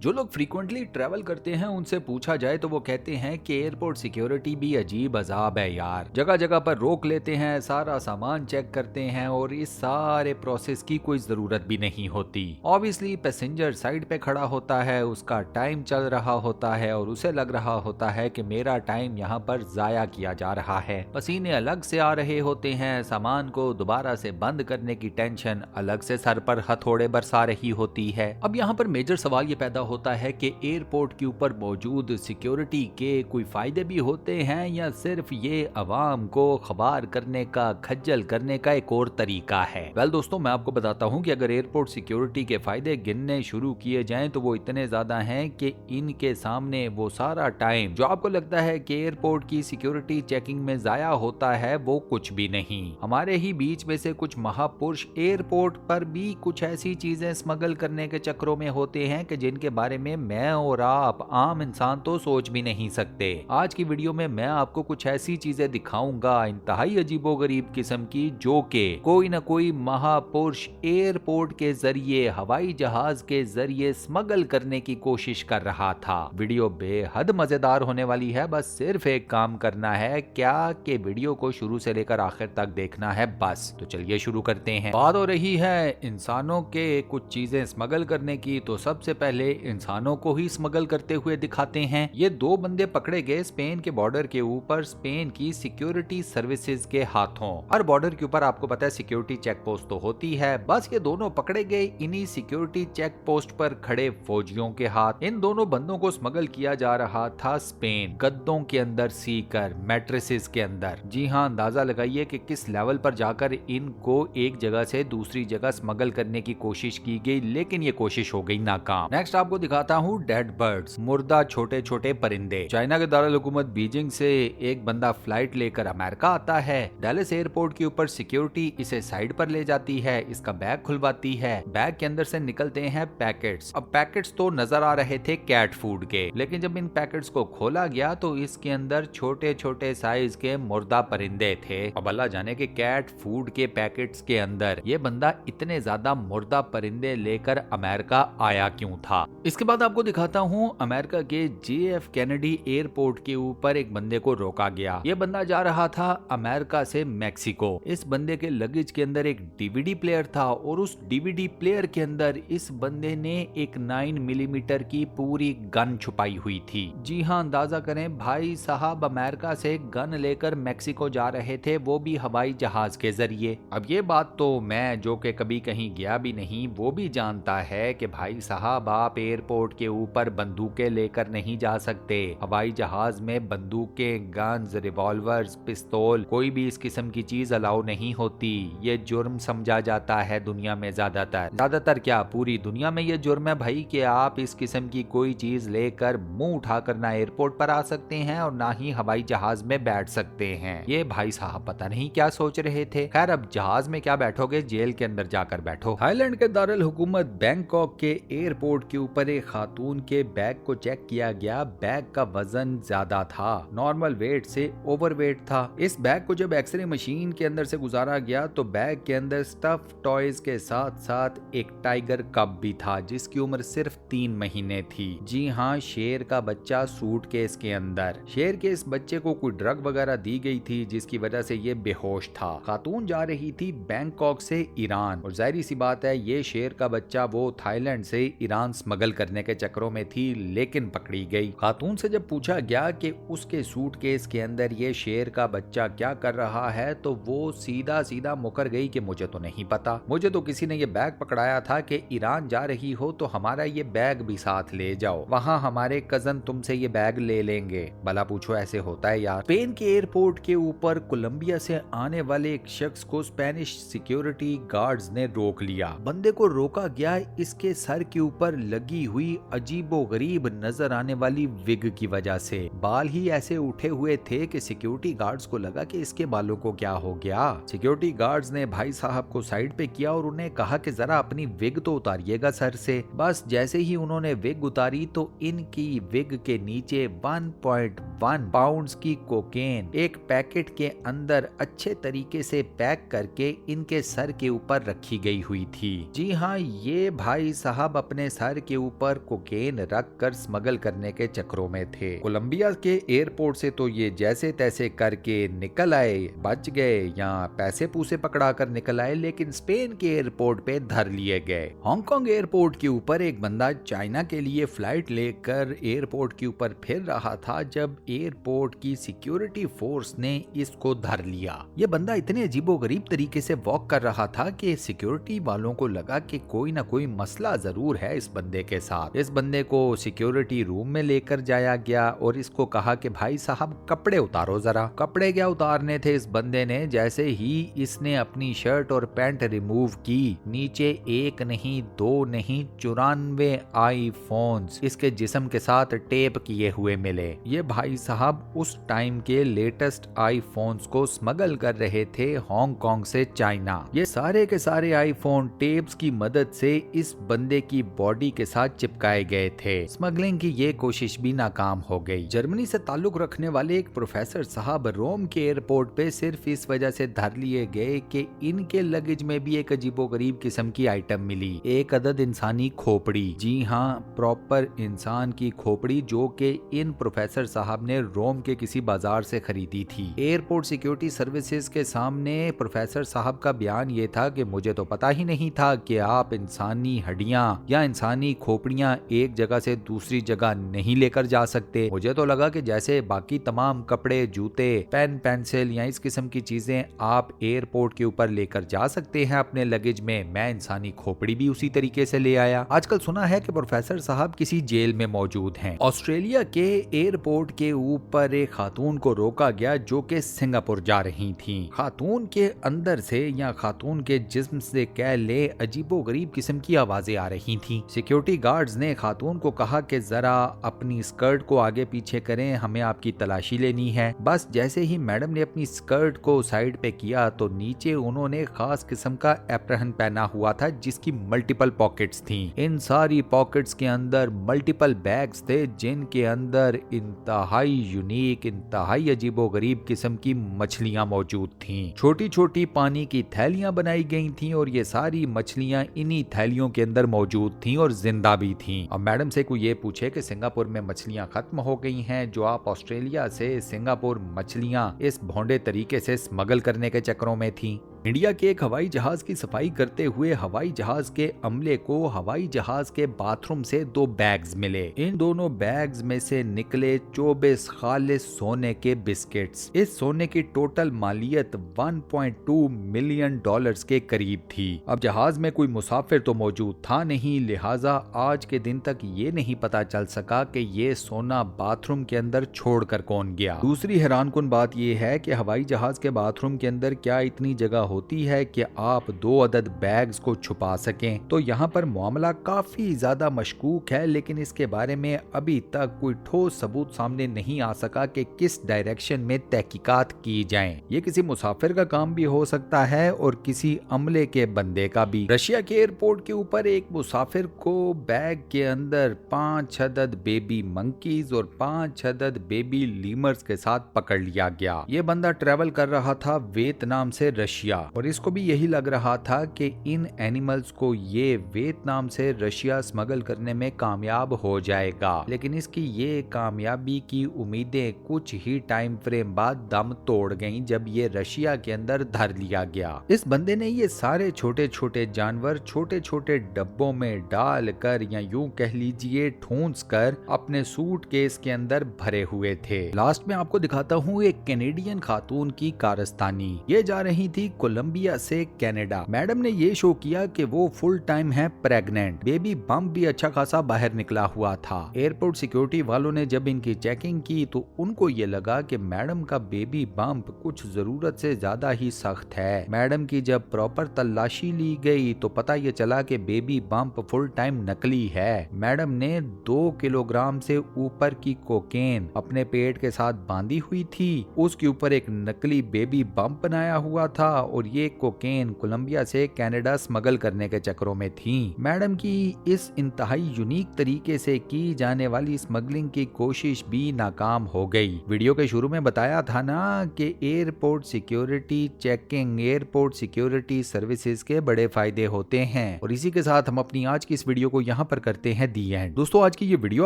जो लोग frequently travel करते हैं उनसे पूछा जाए तो वो कहते हैं कि एयरपोर्ट सिक्योरिटी भी अजीब अजाब है यार। जगह जगह पर रोक लेते हैं, सारा सामान चेक करते हैं और इस सारे प्रोसेस की कोई जरूरत भी नहीं होती। ऑब्वियसली पैसेंजर साइड पे खड़ा होता है, उसका टाइम चल रहा होता है और उसे लग रहा होता है कि मेरा टाइम यहाँ पर जाया किया जा रहा है। पसीने अलग से आ रहे होते हैं, सामान को दोबारा से बंद करने की टेंशन अलग से सर पर हथौड़े बरसा रही होती है। अब यहाँ पर मेजर सवाल ये पैदा होता है कि एयरपोर्ट के ऊपर मौजूद सिक्योरिटी के कोई फायदे भी होते हैं या सिर्फ ये अवाम को खबर करने का, खज्जल करने का एक और तरीका है। वेल दोस्तों, मैं आपको बताता हूँ कि अगर एयरपोर्ट सिक्योरिटी के फायदे गिनने शुरू किए जाएं तो वो इतने ज्यादा हैं कि इनके सामने वो सारा टाइम जो आपको लगता है कि एयरपोर्ट की सिक्योरिटी चेकिंग में जाया होता है वो कुछ भी नहीं। हमारे ही बीच में से कुछ महापुरुष एयरपोर्ट पर भी कुछ ऐसी चीजें स्मगल करने के चक्रों में होते हैं कि जिनके बारे में मैं और आप आम इंसान तो सोच भी नहीं सकते। आज की वीडियो में मैं आपको कुछ ऐसी चीजें दिखाऊंगा इंतहाई अजीबोगरीब किस्म की, जो कि कोई ना कोई महापुरुष एयरपोर्ट के जरिए, हवाई जहाज के जरिए स्मगल करने की कोशिश कर रहा था। वीडियो बेहद मजेदार होने वाली है, बस सिर्फ एक काम करना है क्या कि वीडियो को शुरू से लेकर आखिर तक देखना है बस। तो चलिए शुरू करते हैं। बात हो रही है इंसानों के कुछ चीजें स्मगल करने की, तो सबसे पहले इंसानों को ही स्मगल करते हुए दिखाते हैं। ये दो बंदे पकड़े गए स्पेन के बॉर्डर के ऊपर स्पेन की सिक्योरिटी सर्विसेज के हाथों। हर बॉर्डर के ऊपर आपको पता है सिक्योरिटी चेक पोस्ट तो होती है, बस ये दोनों पकड़े गए इन्हीं सिक्योरिटी चेक पोस्ट पर खड़े फौजियों के हाथ। इन दोनों बंदों को स्मगल किया जा रहा था स्पेन, गद्दों के अंदर सीकर, मैट्रेसेस के अंदर। जी हाँ, अंदाजा लगाइए कि किस लेवल पर जाकर इनको एक जगह से दूसरी जगह स्मगल करने की कोशिश की गई, लेकिन ये कोशिश हो गई नाकाम। नेक्स्ट आपको दिखाता हूँ डेड बर्ड्स, मुर्दा छोटे छोटे परिंदे। चाइना के दारुल हुकूमत बीजिंग से एक बंदा फ्लाइट लेकर अमेरिका आता है। डैलस एयरपोर्ट के ऊपर सिक्योरिटी इसे साइड पर ले जाती है, इसका बैग खुलवाती है। बैग के अंदर से निकलते हैं पैकेट्स। अब पैकेट्स तो नजर आ रहे थे कैट फूड के, लेकिन जब इन पैकेट्स को खोला गया तो इसके अंदर छोटे छोटे साइज के मुर्दा परिंदे थे। अब अल्लाह जाने के कैट फूड के पैकेट्स के अंदर ये बंदा इतने ज्यादा मुर्दा परिंदे लेकर अमेरिका आया क्यों था। इसके बाद आपको दिखाता हूँ अमेरिका के JF कैनेडी एयरपोर्ट के ऊपर एक बंदे को रोका गया। ये बंदा जा रहा था अमेरिका से मैक्सिको। इस बंदे के लगेज के अंदर एक DVD प्लेयर था और उस DVD प्लेयर के अंदर इस बंदे ने एक 9 मिलीमीटर की पूरी गन छुपाई हुई थी। जी हाँ, अंदाजा करें भाई साहब अमेरिका से गन लेकर मैक्सिको जा रहे थे, वो भी हवाई जहाज के जरिए। अब ये बात तो मैं जो कि कभी कहीं गया भी नहीं वो भी जानता है कि भाई साहब आप एयरपोर्ट के ऊपर बंदूकें लेकर नहीं जा सकते। हवाई जहाज में बंदूकें, गन्स, रिवॉल्वर्स, पिस्तौल, कोई भी इस किस्म की चीज अलाउ नहीं होती। ये जुर्म समझा जाता है दुनिया में ज्यादातर क्या पूरी दुनिया में ये जुर्म है भाई कि आप इस किस्म की कोई चीज लेकर मुंह उठाकर ना एयरपोर्ट पर आ सकते हैं और ना ही हवाई जहाज में बैठ सकते हैं। ये भाई साहब पता नहीं क्या सोच रहे थे। खैर अब जहाज में क्या बैठोगे, जेल के अंदर जाकर बैठो। थाईलैंड के दारुल हुकूमत बैंकॉक के एयरपोर्ट के ऊपर एक खातून के बैग को चेक किया गया। बैग का वजन ज्यादा था, नॉर्मल वेट से ओवर वेट था। इस बैग को जब एक्सरे मशीन के अंदर से गुजारा गया तो बैग के अंदर स्टफ टॉयज के साथ साथ एक टाइगर कब भी था जिसकी उम्र सिर्फ 3 महीने थी। जी हाँ, शेर का बच्चा सूटकेस के अंदर। शेर के इस बच्चे को कोई ड्रग वगैरह दी गई थी जिसकी वजह से ये बेहोश था। खातून जा रही थी बैंकॉक से ईरान और जाहिर सी बात है ये शेर का बच्चा वो थाईलैंड से ईरान स्मगल करने के चक्रों में थी, लेकिन पकड़ी गई। खातून से जब पूछा गया कि उसके सूटकेस के अंदर ये शेर का बच्चा क्या कर रहा है तो वो सीधा सीधा मुकर गई कि मुझे तो नहीं पता, मुझे तो किसी ने ये बैग पकड़ाया था कि ईरान जा रही हो तो हमारा ये बैग भी साथ ले जाओ, वहाँ हमारे कजन तुमसे ये बैग ले लेंगे। भला पूछो ऐसे होता है यार। स्पेन के एयरपोर्ट के ऊपर कोलंबिया से आने वाले एक शख्स को स्पेनिश सिक्योरिटी गार्ड्स ने रोक लिया। बंदे को रोका गया इसके सर के ऊपर लगी हुई अजीबोगरीब नजर आने वाली विग की वजह से। बाल ही ऐसे उठे हुए थे कि सिक्योरिटी गार्ड्स को लगा कि इसके बालों को क्या हो गया। सिक्योरिटी गार्ड्स ने भाई साहब को साइड पे किया और उन्हें कहा कि जरा अपनी विग तो उतारिएगा सर से। बस जैसे ही उन्होंने विग उतारी तो इनकी विग के नीचे 1.1 पाउंड्स की कोकेन एक पैकेट के अंदर अच्छे तरीके से पैक करके इनके सर के ऊपर रखी गई हुई थी। जी हाँ, ये भाई साहब अपने सर के ऊपर कोकेन रख कर स्मगल करने के चक्रों में थे। कोलंबिया के एयरपोर्ट से तो ये जैसे तैसे करके निकल आए, बच गए या पैसे पूसे पकड़ा कर निकल आए, लेकिन स्पेन के एयरपोर्ट पे धर लिए गए। हांगकांग एयरपोर्ट के ऊपर एक बंदा चाइना के लिए फ्लाइट लेकर एयरपोर्ट के ऊपर फिर रहा था जब एयरपोर्ट की सिक्योरिटी फोर्स ने इसको धर लिया। ये बंदा इतने अजीबोगरीब तरीके से वॉक कर रहा था कि सिक्योरिटी वालों को लगा कि कोई ना कोई मसला जरूर है इस बंदे के साथ। इस बंदे को सिक्योरिटी रूम में लेकर जाया गया और इसको कहा कि भाई साहब कपड़े उतारो जरा। कपड़े क्या उतारने थे इस बंदे ने, जैसे ही इसने अपनी शर्ट और पैंट रिमूव की, नीचे एक नहीं दो नहीं 94 आईफोन्स इसके जिस्म के साथ टेप किए हुए मिले। ये भाई साहब उस टाइम के लेटेस्ट आईफोन्स को स्मगल कर रहे थे हांगकांग से चाइना। ये सारे के सारे आईफोन टेप्स की मदद से इस बंदे की बॉडी के साथ चिपकाए गए थे। स्मगलिंग की ये कोशिश भी नाकाम हो गई। जर्मनी से ताल्लुक रखने वाले एक प्रोफेसर साहब रोम के एयरपोर्ट पे सिर्फ इस वजह से धर लिए गए कि इनके लगेज में भी एक अजीबोगरीब किस्म की आइटम मिली, एक अदद इंसानी खोपड़ी। जी हाँ, प्रॉपर इंसान की खोपड़ी, जो कि इन प्रोफेसर साहब ने रोम के किसी बाजार से खरीदी थी। एयरपोर्ट सिक्योरिटी सर्विसेज के सामने प्रोफेसर साहब का बयान ये था कि मुझे तो पता ही नहीं था कि आप इंसानी हड्डियां या इंसानी खोपड़ियां एक जगह से दूसरी जगह नहीं लेकर जा सकते। मुझे तो लगा कि जैसे बाकी तमाम कपड़े, जूते, पेन, पेंसिल या इस किस्म की चीजें आप एयरपोर्ट के ऊपर लेकर जा सकते हैं अपने लगेज में, मैं इंसानी खोपड़ी भी उसी तरीके से ले आया। आजकल सुना है कि प्रोफेसर साहब किसी जेल में मौजूद हैं। ऑस्ट्रेलिया के एयरपोर्ट के ऊपर एक खातून को रोका गया जो कि सिंगापुर जा रही थी। खातून के अंदर से या खातून के जिस्म से कह ले अजीबोगरीब किस्म की आवाजें आ रही थी। सिक्योरिटी गार्ड्स ने खातून को कहा कि जरा अपनी स्कर्ट को आगे पीछे करें, हमें आपकी तलाशी लेनी है। बस जैसे ही मैडम ने अपनी स्कर्ट को साइड पे किया तो नीचे उन्होंने खास किस्म का एप्रहन पहना हुआ था जिसकी मल्टीपल पॉकेट्स थी। इन सारी पॉकेट्स के अंदर मल्टीपल बैग्स थे जिनके अंदर इंतहाई यूनिक, इंतहाई अजीबोगरीब किस्म की मछलियां मौजूद थीं। छोटी छोटी पानी की थैलियां बनाई गई थीं और ये सारी मछलियां इन्हीं थैलियों के अंदर मौजूद थीं और जिंदा भी थीं। अब मैडम से कोई ये पूछे कि सिंगापुर में मछलियां खत्म हो गई हैं, जो आप ऑस्ट्रेलिया से सिंगापुर मछलियां इस भोंडे तरीके से स्मगल करने के चक्रों में थीं। इंडिया के एक हवाई जहाज की सफाई करते हुए हवाई जहाज के अमले को हवाई जहाज के बाथरूम से 2 बैग्स मिले। इन दोनों बैग्स में से निकले 24 खालिस सोने के बिस्किट्स। इस सोने की टोटल मालियत $1.2 मिलियन के करीब थी। अब जहाज में कोई मुसाफिर तो मौजूद था नहीं, लिहाजा आज के दिन तक ये नहीं पता चल सका कि ये सोना बाथरूम के अंदर छोड़कर कौन गया। दूसरी हैरानकुन बात यह है कि हवाई जहाज के बाथरूम के अंदर क्या इतनी जगह होती है कि आप 2 अदद बैग्स को छुपा सकें। तो यहाँ पर मामला काफी ज्यादा मशकूक है, लेकिन इसके बारे में अभी तक कोई ठोस सबूत सामने नहीं आ सका कि किस डायरेक्शन में तहकीकात की जाएं। ये किसी मुसाफिर का काम भी हो सकता है और किसी अमले के बंदे का भी। रशिया के एयरपोर्ट के ऊपर एक मुसाफिर को बैग के अंदर 5 अदद बेबी मंकीज और 5 अदद बेबी लीमर्स के साथ पकड़ लिया गया। ये बंदा ट्रेवल कर रहा था वियतनाम से रशिया और इसको भी यही लग रहा था कि इन एनिमल्स को ये वियतनाम से रशिया स्मगल करने में कामयाब हो जाएगा, लेकिन इसकी ये कामयाबी की उम्मीदें कुछ ही टाइम फ्रेम बाद दम तोड़ गईं जब ये रशिया के अंदर धर लिया गया। इस बंदे ने ये सारे छोटे छोटे जानवर छोटे छोटे डब्बों में डालकर या यूं कह लीजिए ठूंस कर अपने सूटकेस के अंदर भरे हुए थे। लास्ट में आपको दिखाता हूँ एक कैनेडियन खातून की कारस्तानी। ये जा रही थी कोलंबिया से कनाडा। मैडम ने ये शो किया कि वो फुल टाइम है प्रेग्नेंट। बेबी बम्प भी अच्छा खासा बाहर निकला हुआ था। एयरपोर्ट सिक्योरिटी वालों ने जब इनकी चेकिंग की तो उनको ये लगा कि मैडम का बेबी बम्प कुछ जरूरत से ज्यादा ही सख्त है। मैडम की जब प्रॉपर तलाशी ली गई तो पता ये चला कि बेबी बम्प फुल टाइम नकली है। मैडम ने 2 किलोग्राम से ऊपर की कोकेन अपने पेट के साथ बांधी हुई थी, उसके ऊपर एक नकली बेबी बम्प बनाया हुआ था और और ये कोकेन कोलंबिया से कनाडा स्मगल करने के चक्करों में थी। मैडम की इस इंतहाई यूनिक तरीके से की जाने वाली स्मगलिंग की कोशिश भी नाकाम हो गई। वीडियो के शुरू में बताया था ना कि airport security checking, airport security services के बड़े फायदे होते हैं। और इसी के साथ हम अपनी आज की इस वीडियो को यहाँ पर करते हैं दी एंड। दोस्तों आज की ये वीडियो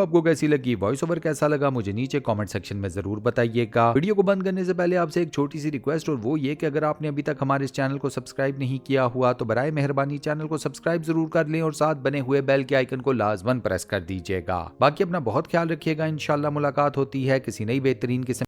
आपको कैसी लगी, वॉइस ओवर कैसा लगा, मुझे नीचे कमेंट सेक्शन में जरूर बताइएगा। वीडियो को बंद करने से पहले आपसे एक छोटी सी रिक्वेस्ट, और वो ये कि अगर आपने अभी तक हमारे इस चैनल को सब्सक्राइब नहीं किया हुआ तो बराए मेहरबानी चैनल को सब्सक्राइब जरूर कर लें और साथ बने हुए बेल के आइकन को लाजमन प्रेस कर दीजिएगा। बाकी अपना बहुत ख्याल रखिएगा। इंशाल्लाह मुलाकात होती है किसी नई बेहतरीन किस्म